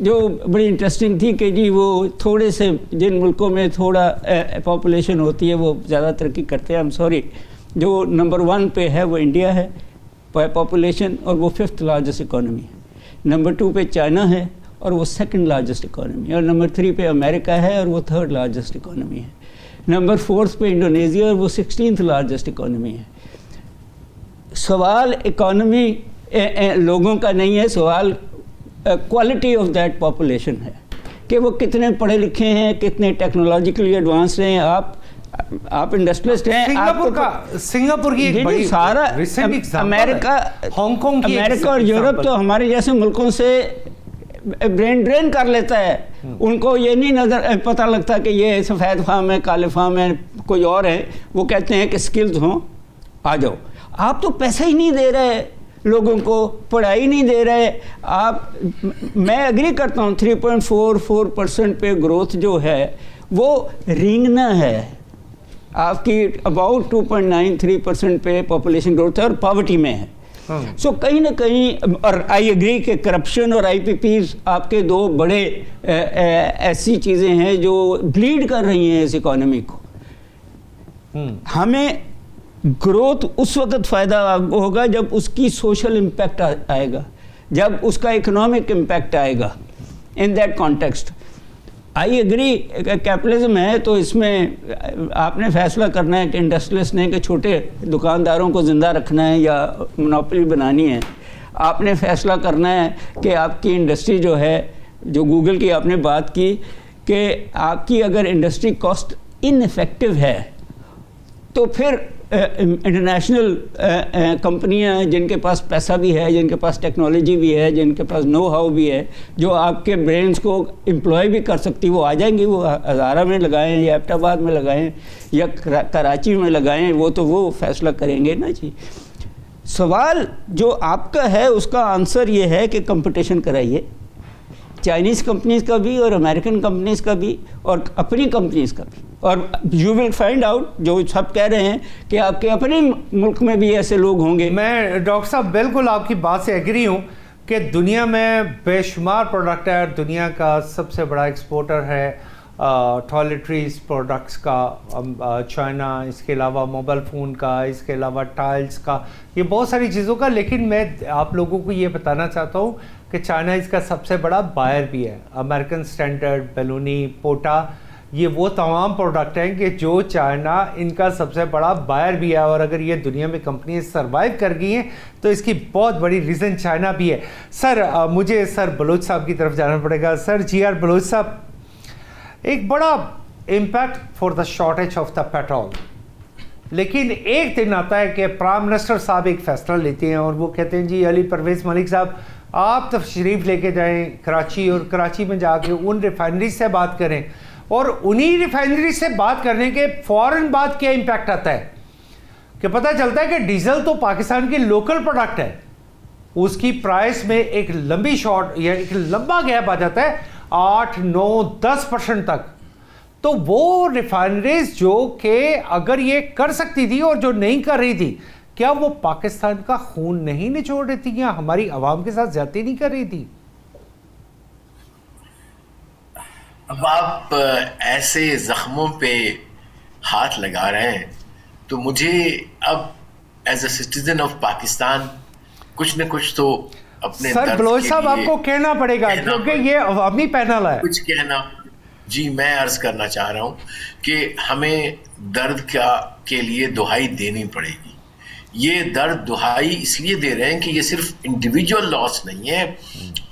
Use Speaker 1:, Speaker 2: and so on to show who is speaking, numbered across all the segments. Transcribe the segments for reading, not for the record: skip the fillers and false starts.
Speaker 1: جو بڑی انٹرسٹنگ تھی کہ جی وہ تھوڑے سے جن ملکوں میں تھوڑا پاپولیشن ہوتی ہے وہ زیادہ ترقی کرتے ہیں. سوری, جو نمبر 1 پہ ہے وہ انڈیا ہے پاپولیشن, اور وہ 5th لارجسٹ اکانومی ہے. نمبر 2 پہ چائنا ہے اور وہ 2nd لارجسٹ اکانومی ہے. اور نمبر 3 پہ امریکہ ہے اور وہ 3rd لارجسٹ اکانومی ہے. نمبر 4 پہ انڈونیزیا اور وہ 16th لارجسٹ اکانومی ہے. سوال اکانومی لوگوں کا نہیں ہے, سوال کوالٹی آف دیٹ پاپولیشن ہے کہ وہ کتنے پڑھے لکھے ہیں, کتنے ٹیکنالوجیکلی ایڈوانسڈ ہیں. آپ انڈسٹریلسٹ ہیں.
Speaker 2: سنگاپور کی ایک بڑی
Speaker 1: سارا
Speaker 2: ریسنٹ ایگزامپل
Speaker 1: امریکہ,
Speaker 2: ہانگ کانگ کی
Speaker 1: امریکہ اور یورپ تو ہمارے جیسے ملکوں سے برین ڈرین کر لیتا ہے. ان کو یہ نہیں پتہ لگتا کہ یہ سفید فام ہے, کالے فام ہے, کوئی اور ہے. وہ کہتے ہیں کہ سکلز ہوں, آ جاؤ. آپ تو پیسہ ہی نہیں دے رہے لوگوں کو, پڑھائی نہیں دے رہے آپ. میں ایگری کرتا ہوں 3.44% پہ گروتھ جو ہے وہ رینگنا ہے. آپ کی اباؤٹ 2.93% پہ پاپولیشن گروتھ ہے اور پاورٹی میں ہے. سو کہیں نہ کہیں, اور آئی ایگری کہ کرپشن اور آئی پی پیز آپ کے 2 بڑے ایسی چیزیں ہیں جو بلیڈ کر رہی ہیں اس اکانومی کو. ہمیں گروتھ اس وقت فائدہ ہوگا جب اس کی سوشل امپیکٹ آئے گا, جب اس کا اکنامک امپیکٹ آئے گا. In that context I agree capitalism ہے تو اس میں آپ نے فیصلہ کرنا ہے کہ انڈسٹریلسٹ نے کہ چھوٹے دکانداروں کو زندہ رکھنا ہے یا مونوپلی بنانی ہے. آپ نے فیصلہ کرنا ہے کہ آپ کی انڈسٹری جو ہے, جو گوگل کی آپ نے بات کی کہ آپ کی اگر انڈسٹری کاسٹ ان افیکٹو ہے تو پھر انٹرنیشنل کمپنیاں جن کے پاس پیسہ بھی ہے, جن کے پاس ٹیکنالوجی بھی ہے, جن کے پاس نو ہاؤ بھی ہے, جو آپ کے برینز کو امپلائی بھی کر سکتی, وہ آ جائیں گی. وہ ہزارہ میں لگائیں یا ایبٹ آباد میں لگائیں یا کراچی میں لگائیں, وہ تو وہ فیصلہ کریں گے نا جی. سوال جو آپ کا ہے اس کا آنسر یہ ہے کہ کمپٹیشن کرائیے, چائنیز کمپنیز کا بھی اور امریکن کمپنیز کا بھی اور اپنی کمپنیز کا بھی. اور یو ول فائنڈ آؤٹ, جو سب کہہ رہے ہیں کہ آپ کے اپنے ملک میں بھی ایسے لوگ ہوں گے.
Speaker 2: میں ڈاکٹر صاحب بالکل آپ کی بات سے ایگری ہوں کہ دنیا میں بے شمار پروڈکٹ ہے. دنیا کا سب سے بڑا ایکسپورٹر ہے ٹوائلٹریز پروڈکٹس کا چائنا, اس کے علاوہ موبائل فون کا, اس کے علاوہ ٹائلز کا, یہ بہت ساری چیزوں کا. لیکن میں آپ لوگوں کو یہ بتانا چاہتا ہوں کہ چائنا اس کا سب سے بڑا بائر بھی ہے. امریکن اسٹینڈرڈ, بیلونی, پوٹا, یہ وہ تمام پروڈکٹ ہیں کہ جو چائنا ان کا سب سے بڑا بائر بھی ہے. اور اگر یہ دنیا میں کمپنیز سروائیو کر گئی ہیں تو اس کی بہت بڑی ریزن چائنا بھی ہے. سر مجھے سر بلوچ صاحب کی طرف جانا پڑے گا. سر جی آر بلوچ صاحب, ایک بڑا impact for the shortage of the petrol, لیکن ایک دن آتا ہے کہ پرائم منسٹر صاحب ایک فیصلہ لیتے ہیں اور وہ کہتے ہیں جی علی پرویز ملک صاحب آپ تشریف لے کے جائیں کراچی, اور کراچی میں جا کے ان ریفائنری سے بات کریں. اور انہی ریفائنری سے بات کرنے کے فوراً بعد کیا امپیکٹ آتا ہے کہ پتہ چلتا ہے کہ ڈیزل تو پاکستان کی لوکل پروڈکٹ ہے, اس کی پرائس میں ایک لمبی شارٹ یا ایک لمبا گیپ آ جاتا ہے 8, 9, 10% تک. تو وہ ریفائنریز جو کہ اگر یہ کر سکتی تھی اور جو نہیں کر رہی تھی, کیا وہ پاکستان کا خون نہیں نچوڑ رہی تھی یا ہماری عوام کے ساتھ زیادتی نہیں کر رہی تھی؟
Speaker 3: اب آپ ایسے زخموں پہ ہاتھ لگا رہے ہیں تو مجھے اب as a citizen of Pakistan کچھ نہ کچھ تو اپنے
Speaker 2: سر بلوچ صاحب آپ کو کہنا پڑے گا کیونکہ یہ عوامی پینل ہے.
Speaker 3: کچھ کہنا, جی میں عرض کرنا چاہ رہا ہوں کہ ہمیں درد کے لیے دہائی دینی پڑے گی. یہ درد دہائی اس لیے دے رہے ہیں کہ یہ صرف انڈیویجول لاس نہیں ہے,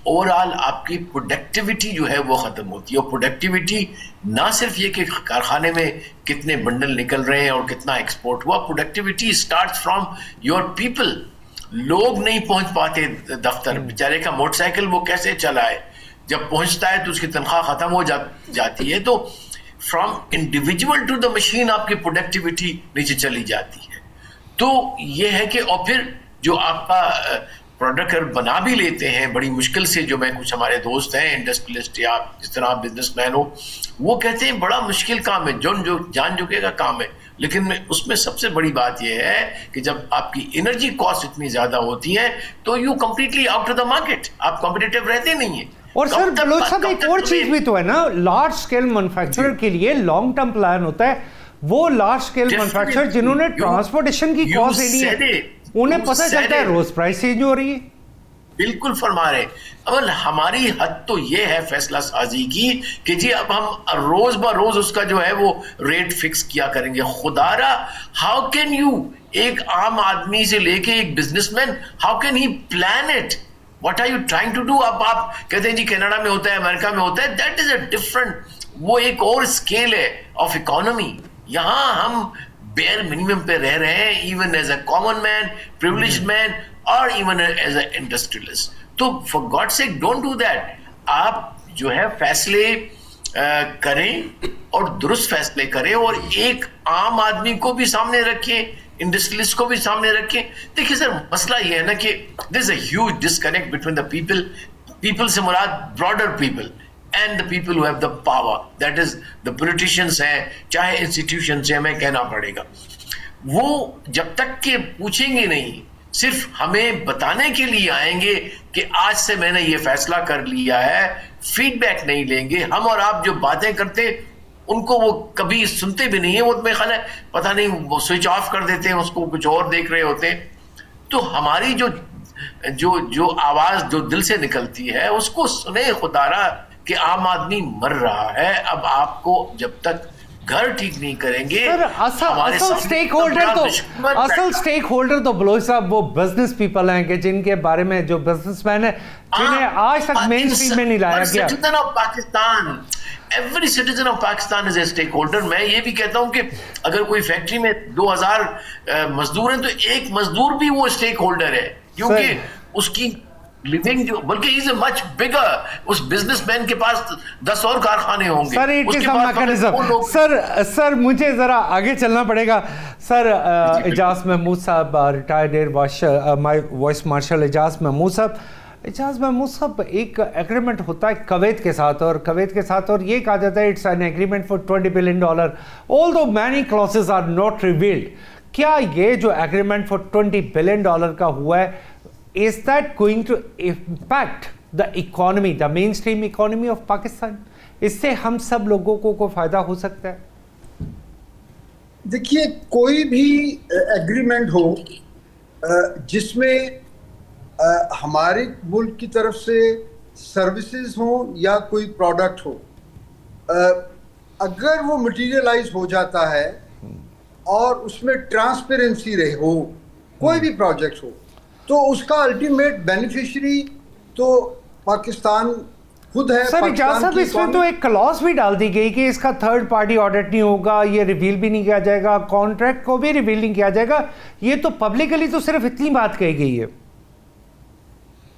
Speaker 3: اوور آل آپ کی پروڈکٹیوٹی جو ہے وہ ختم ہوتی ہے. اور پروڈکٹیوٹی نہ صرف یہ کہ کارخانے میں کتنے بنڈل نکل رہے ہیں اور کتنا ایکسپورٹ ہوا, productivity start from your people. لوگ نہیں پہنچ پاتے دفتر, بیچارے کا موٹر سائیکل وہ کیسے چلائے, جب پہنچتا ہے تو اس کی تنخواہ ختم ہو جاتی ہے. تو from individual to the machine آپ کی پروڈکٹیوٹی نیچے چلی جاتی ہے. تو یہ ہے کہ اور پھر جو آپ کا پروڈکٹ بنا بھی لیتے ہیں بڑی مشکل سے, جو میں کچھ ہمارے دوست ہیں انڈسٹریلسٹ یا جس طرح آپ بزنس مین ہو, وہ کہتے ہیں بڑا مشکل کام ہے, جو جان جھکے کا کام ہے. لیکن اس میں سب سے بڑی بات یہ ہے کہ جب آپ کی انرجی کاسٹ اتنی زیادہ ہوتی ہے تو you completely out of the market, آپ کمپٹیٹیو رہتے نہیں ہیں.
Speaker 2: اور سر بلوچ صاحب ایک اور چیز بھی تو ہے نا, لارج اسکیل مینوفیکچرر کے لیے لانگ ٹرم پلان ہوتا ہے. وہ لارج اسکیل مینوفیکچرر جنہوں نے ٹرانسپورٹیشن کی کاسٹ لینی ہے, انہیں پتہ چلتا ہے روز پرائس چینج ہو رہی ہے.
Speaker 3: بالکل فرما رہے. اول ہماری حد تو یہ ہے فیصلہ سازی کی کہ جی اب ہم روز بہ روز اس کا جو ہے وہ ریٹ فکس کیا کریں گے. خدا را, ہاؤ کین یو, ایک عام آدمی سے لے کے ایک businessman, how can he plan it, what are you trying to do. اب آپ کہتے ہیں جی کینیڈا میں ہوتا ہے, امریکہ میں ہوتا ہے, دیٹ از اے ڈفرنٹ, وہ ایک اور اسکیل ہے آف اکانومی. یہاں ہم بیئر منیمم پہ رہ رہے ہیں, even as a common man, privileged man, اور ایون ایز اے انڈسٹریلسٹ. تو for God sake don't do that. آپ جو ہے فیصلے کریں اور درست فیصلے کریں, اور ایک عام آدمی کو بھی سامنے رکھیں, انڈسٹریلسٹ کو بھی سامنے رکھیں. دیکھیے سر, مسئلہ یہ ہے نا کہ there is a huge disconnect between the people سے مراد broader people and the people who have the power, that is the politicians ہیں, چاہے institutions ہیں, ہمیں کہنا پڑے گا. وہ جب تک کہ پوچھیں گے نہیں, صرف ہمیں بتانے کے لیے آئیں گے کہ آج سے میں نے یہ فیصلہ کر لیا ہے, فیڈ بیک نہیں لیں گے. ہم اور آپ جو باتیں کرتے ان کو وہ کبھی سنتے بھی نہیں ہیں, وہ میرے خیال ہے پتہ نہیں وہ سوئچ آف کر دیتے ہیں, اس کو کچھ اور دیکھ رہے ہوتے ہیں. تو ہماری جو آواز جو دل سے نکلتی ہے اس کو سنیں خدا را, کہ عام آدمی مر رہا ہے. اب آپ کو جب تک گھر ٹھیک نہیں کریں گے,
Speaker 2: اصل سٹیک ہولڈر تو بلوچ صاحب وہ بزنس پیپل ہیں کہ جن کے بارے میں, جو بزنس مین ہیں جنہیں آج تک مین اسٹریم میں نہیں لایا گیا.
Speaker 3: citizen of Pakistan, every citizen of Pakistan is a stakeholder. میں یہ بھی کہتا ہوں کہ اگر کوئی فیکٹری میں 2000 مزدور ہیں تو ایک مزدور بھی وہ اسٹیک ہولڈر ہے, کیونکہ اس کی living جو, بلکہ he's a much bigger, اس بزنس مین کے پاس 10 اور کارخانے ہوں گے.
Speaker 2: سر it is a mechanism. سر مجھے ذرا آگے چلنا پڑے گا. سر اعجاز محمود صاحب, ریٹائرڈ ایئر وائس مارشل اعجاز محمود صاحب. اعجاز محمود صاحب, ایک ایگریمنٹ ہوتا ہے کویت کے ساتھ, اور یہ کہا جاتا ہے it's an agreement for $20 billion, although many clauses are not revealed. کیا یہ جو ایگریمنٹ فار $20 billion کا ہوا ہے, is that going to impact the economy, the mainstream economy of Pakistan? اس سے ہم سب لوگوں کو فائدہ ہو سکتا ہے؟
Speaker 4: دیکھیے, کوئی بھی ایگریمنٹ ہو جس میں ہمارے ملک کی طرف سے سروسز ہوں یا کوئی پروڈکٹ ہو, اگر وہ مٹیریلائز ہو جاتا ہے اور اس میں ٹرانسپیرنسی رہے ہو, کوئی بھی پروجیکٹ ہو, تو اس کا الٹیمیٹ بینیفیشری تو پاکستان خود ہے.
Speaker 2: سر اجاز صاحب, اس میں تو ایک کلاس بھی ڈال دی گئی کہ اس کا تھرڈ پارٹی آڈٹ نہیں ہوگا, یہ ریویل بھی نہیں کیا جائے گا, کانٹریکٹ کو بھی ریویل نہیں کیا جائے گا. یہ تو پبلکلی تو صرف اتنی بات کہی گئی ہے.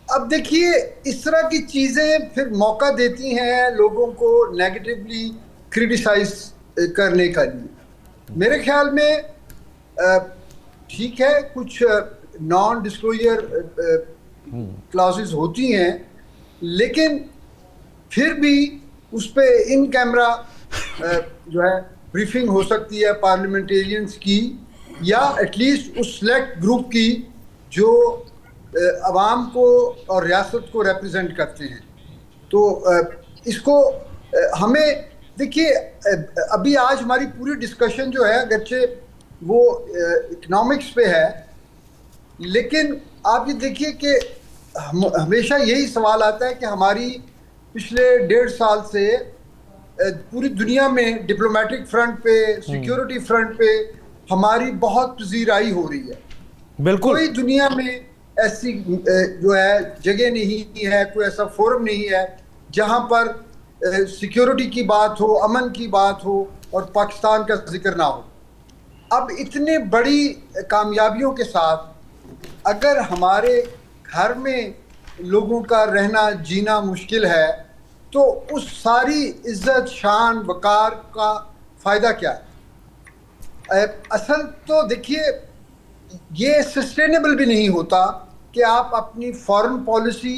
Speaker 4: اب دیکھیے, اس طرح کی چیزیں پھر موقع دیتی ہیں لوگوں کو نیگیٹیولی کرٹیسائز کرنے کا لیے. میرے خیال میں ٹھیک ہے, کچھ نان ڈسکلوجر کلاسز ہوتی ہیں, لیکن پھر بھی اس پہ ان کیمرہ جو ہے بریفنگ ہو سکتی ہے پارلیمنٹیرینز کی, یا ایٹ لیسٹ اس سلیکٹ گروپ کی جو عوام کو اور ریاست کو ریپرزینٹ کرتے ہیں. تو اس کو ہمیں دیکھیے, ابھی آج ہماری پوری ڈسکشن جو ہے اگرچہ وہ اکنامکس پہ ہے, لیکن آپ یہ دیکھیے کہ ہمیشہ یہی سوال آتا ہے کہ ہماری پچھلے 1.5 سال سے پوری دنیا میں ڈپلومیٹک فرنٹ پہ, سیکیورٹی فرنٹ پہ ہماری بہت پذیرائی ہو رہی ہے. بالکل کوئی دنیا میں ایسی جو ہے جگہ نہیں ہے, کوئی ایسا فورم نہیں ہے جہاں پر سیکیورٹی کی بات ہو, امن کی بات ہو اور پاکستان کا ذکر نہ ہو. اب اتنے بڑی کامیابیوں کے ساتھ اگر ہمارے گھر میں لوگوں کا رہنا جینا مشکل ہے, تو اس ساری عزت شان وقار کا فائدہ کیا ہے؟ اصل تو دیکھیے, یہ سسٹینیبل بھی نہیں ہوتا کہ آپ اپنی فارن پالیسی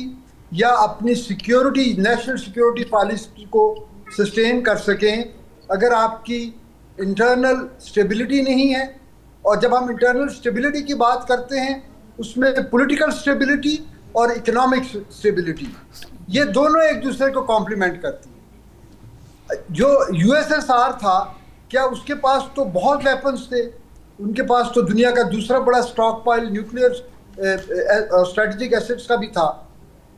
Speaker 4: یا اپنی سیکیورٹی, نیشنل سیکیورٹی پالیسی کو سسٹین کر سکیں اگر آپ کی انٹرنل سٹیبلٹی نہیں ہے. اور جب ہم انٹرنل سٹیبلٹی کی بات کرتے ہیں, اس میں پولیٹیکل سٹیبلٹی اور اکنامک سٹیبلٹی یہ دونوں ایک دوسرے کو کمپلیمنٹ کرتی ہیں. جو USSR تھا, کیا اس کے پاس تو بہت ویپنز تھے, ان کے پاس تو دنیا کا دوسرا بڑا stockpile nuclear strategic assets کا بھی تھا,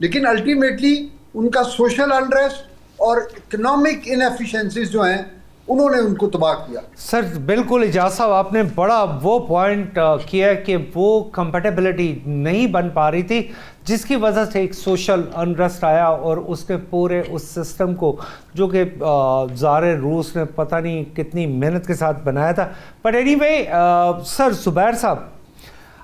Speaker 4: لیکن الٹیمیٹلی ان کا سوشل انریسٹ اور اکنامک انیفیشنسیز جو ہیں انہوں نے ان کو تباہ کیا.
Speaker 2: سر بالکل اجاز صاحب, آپ نے بڑا وہ پوائنٹ کیا کہ وہ کمپیٹیبلٹی نہیں بن پا رہی تھی, جس کی وجہ سے ایک سوشل انریسٹ آیا اور اس نے پورے اس سسٹم کو, جو کہ زار روس نے پتہ نہیں کتنی محنت کے ساتھ بنایا تھا. بٹ اینی وے سر زبیر صاحب,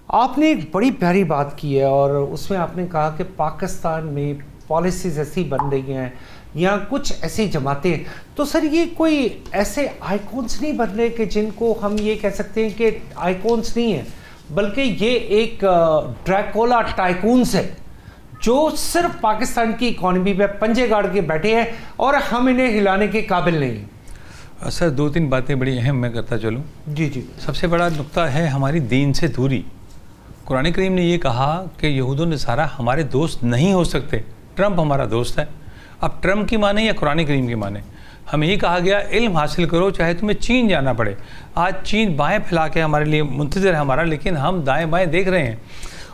Speaker 2: آپ نے ایک بڑی پیاری بات کی ہے اور اس میں آپ نے کہا کہ پاکستان میں پالیسیز ایسی بن رہی ہیں یا کچھ ایسی جماعتیں, تو سر یہ کوئی ایسے آئیکونس نہیں بن رہے کہ جن کو ہم یہ کہہ سکتے ہیں کہ آئیکونس نہیں ہیں, بلکہ یہ ایک ڈریکولا ٹائکونس ہے جو صرف پاکستان کی اکانومی پہ پنجے گاڑ کے بیٹھے ہیں اور ہم انہیں ہلانے کے قابل نہیں ہیں.
Speaker 5: سر 2-3 باتیں بڑی اہم میں کرتا چلوں.
Speaker 2: جی جی.
Speaker 5: سب سے بڑا نقطہ ہے ہماری دین سے دوری. قرآن کریم نے یہ کہا کہ یہود و نصارہ ہمارے دوست نہیں ہو سکتے, ٹرمپ ہمارا دوست ہے. اب ٹرمپ کی مانیں یا قرآن کریم کی مانیں, ہمیں یہ کہا گیا علم حاصل کرو چاہے تمہیں چین جانا پڑے. آج چین بائیں پھیلا کے ہمارے لیے منتظر ہے ہمارا, لیکن ہم دائیں بائیں دیکھ رہے ہیں,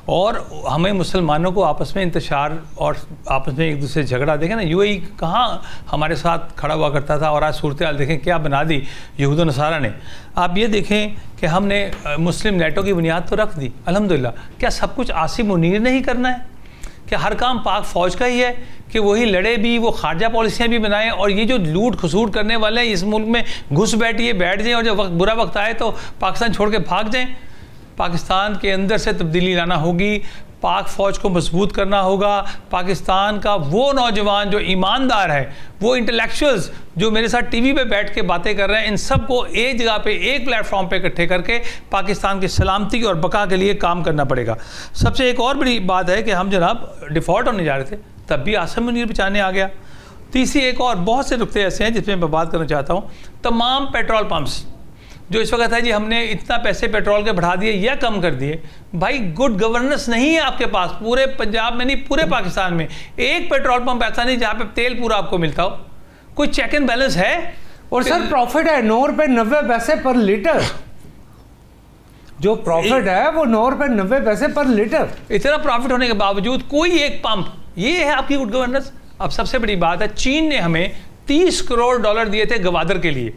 Speaker 5: اور ہمیں مسلمانوں کو آپس میں انتشار اور آپس میں ایک دوسرے سے جھگڑا. دیکھیں نا UAE کہاں ہمارے ساتھ کھڑا ہوا کرتا تھا, اور آج صورتحال دیکھیں کیا بنا دی یہود و نصارہ نے. آپ یہ دیکھیں کہ ہم نے مسلم نیٹو کی بنیاد تو رکھ دی الحمدللہ. کیا سب کچھ عاصم منیر نے ہی کرنا ہے؟ کہ ہر کام پاک فوج کا ہی ہے کہ وہی لڑے بھی, وہ خارجہ پالیسیاں بھی بنائیں, اور یہ جو لوٹ کھسوٹ کرنے والے ہیں اس ملک میں گھس بیٹھ جائیں, اور جب برا وقت آئے تو پاکستان چھوڑ کے بھاگ جائیں؟ پاکستان کے اندر سے تبدیلی لانا ہوگی, پاک فوج کو مضبوط کرنا ہوگا. پاکستان کا وہ نوجوان جو ایماندار ہے, وہ انٹلیکچوئلز جو میرے ساتھ ٹی وی پہ بیٹھ کے باتیں کر رہے ہیں, ان سب کو ایک جگہ پہ ایک پلیٹ فارم پہ اکٹھے کر کے پاکستان کی سلامتی اور بقا کے لیے کام کرنا پڑے گا. سب سے ایک اور بڑی بات ہے کہ ہم جناب ڈیفالٹ ہونے جا رہے تھے, تب بھی عاصم منیر بچانے آ گیا. تیسری ایک اور بہت سے نقطے ایسے ہیں جس میں بات کرنا چاہتا ہوں. تمام پیٹرول پمپس جو اس وقت ہے جی ہم نے اتنا پیسے پیٹرول کے بڑھا دیے یا کم کر دیے, بھائی گڈ گورننس نہیں ہے آپ کے پاس. پورے پنجاب میں نہیں, پورے پاکستان میں ایک پیٹرول پمپ ایسا نہیں جہاں پہ تیل پورا آپ کو ملتا ہو. کوئی چیک اینڈ بیلنس ہے؟
Speaker 2: اور سر پروفٹ ہے 9 روپے 90 پیسے پر لیٹر. جو پروفٹ ہے وہ 9 روپے 90 پیسے پر لیٹر. اتنا
Speaker 5: پروفٹ ہونے کے باوجود کوئی ایک پمپ, یہ ہے آپ کی گڈ گورننس. اب سب سے بڑی بات ہے, چین نے ہمیں $30 کروڑ دیے تھے گوادر کے لیے,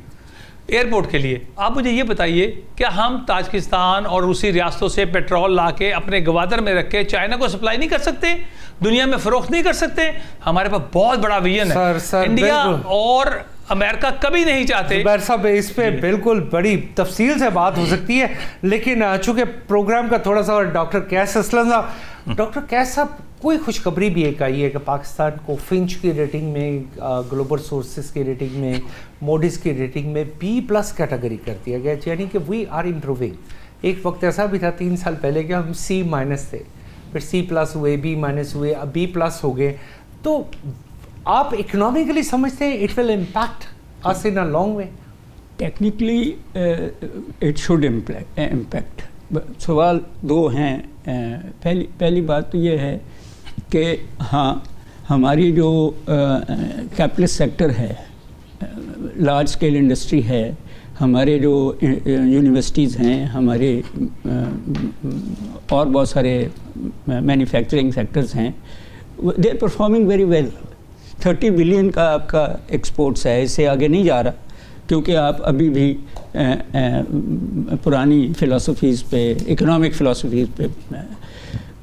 Speaker 5: ایئرپورٹ کے لیے. آپ مجھے یہ بتائیے کیا ہم تاجکستان اور روسی ریاستوں سے پیٹرول لا کے اپنے گوادر میں رکھ کے چائنا کو سپلائی نہیں کر سکتے, دنیا میں فروخت نہیں کر سکتے؟ ہمارے پاس بہت بڑا ویژن ہے. انڈیا اور امریکہ کبھی نہیں چاہتے.
Speaker 2: زبیر صاحب اس پہ بالکل بڑی تفصیل سے بات ہو سکتی ہے, لیکن چونکہ پروگرام کا تھوڑا سا ڈاکٹر قیس اسلم صاحب, ڈاکٹر قیس صاحب کوئی خوشخبری بھی ایک آئی ہے کہ پاکستان کو فنچ کی ریٹنگ میں, گلوبل سورسز کی ریٹنگ میں, موڈیز کی ریٹنگ میں B+ کیٹیگری کر دیا گیا, یعنی کہ وی آر امپروونگ. ایک وقت ایسا بھی تھا 3 سال پہلے کہ ہم C- تھے, پھر C+ ہوئے, B- ہوئے, اب B+ ہو گئے. تو آپ اکنامکلی سمجھتے ہیں it will impact us in a long way؟
Speaker 1: Technically it should impact. سوال 2 ہیں. پہلی بات تو یہ ہے کہ ہاں ہماری جو کیپٹلسٹ سیکٹر ہے, لارج اسکیل انڈسٹری ہے, ہمارے جو یونیورسٹیز ہیں, ہمارے اور بہت سارے مینوفیکچرنگ سیکٹرز ہیں, they are performing very well. 30 billion کا آپ کا ایکسپورٹس ہے, اس سے آگے نہیں جا رہا کیونکہ آپ ابھی بھی پرانی فلاسفیز پہ, اکنامک فلاسفیز پہ.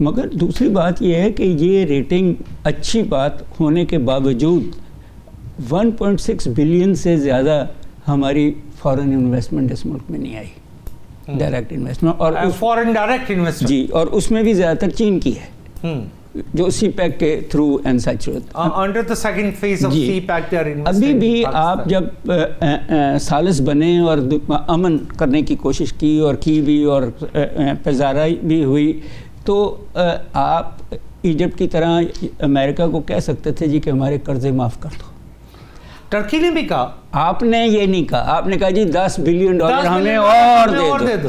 Speaker 1: مگر دوسری بات یہ ہے کہ یہ ریٹنگ اچھی بات ہونے کے باوجود 1.6 بلین سے زیادہ ہماری فارن انویسٹمنٹ اس ملک میں نہیں آئی, ڈائریکٹ انویسٹمنٹ. اور
Speaker 2: فارن ڈائریکٹ انویسٹمنٹ
Speaker 1: جی, اور اس میں بھی زیادہ تر چین کی ہے جو سی پیک کے through and such
Speaker 2: under the second phase of CPEC they are investing.
Speaker 1: ابھی بھی آپ جب ثالث بنے اور امن کرنے کی کوشش کی اور کی بھی اور پذیرائی بھی ہوئی, تو آپ ایجپٹ کی طرح امریکہ کو کہہ سکتے تھے جی کہ ہمارے قرضے معاف کر دو.
Speaker 2: ٹرکی نے بھی کہا.
Speaker 1: آپ نے یہ نہیں کہا, آپ نے کہا جی $10 بلین ہمیں اور دے دو.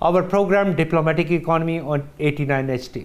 Speaker 2: Our program Diplomatic Economy on 89 HD.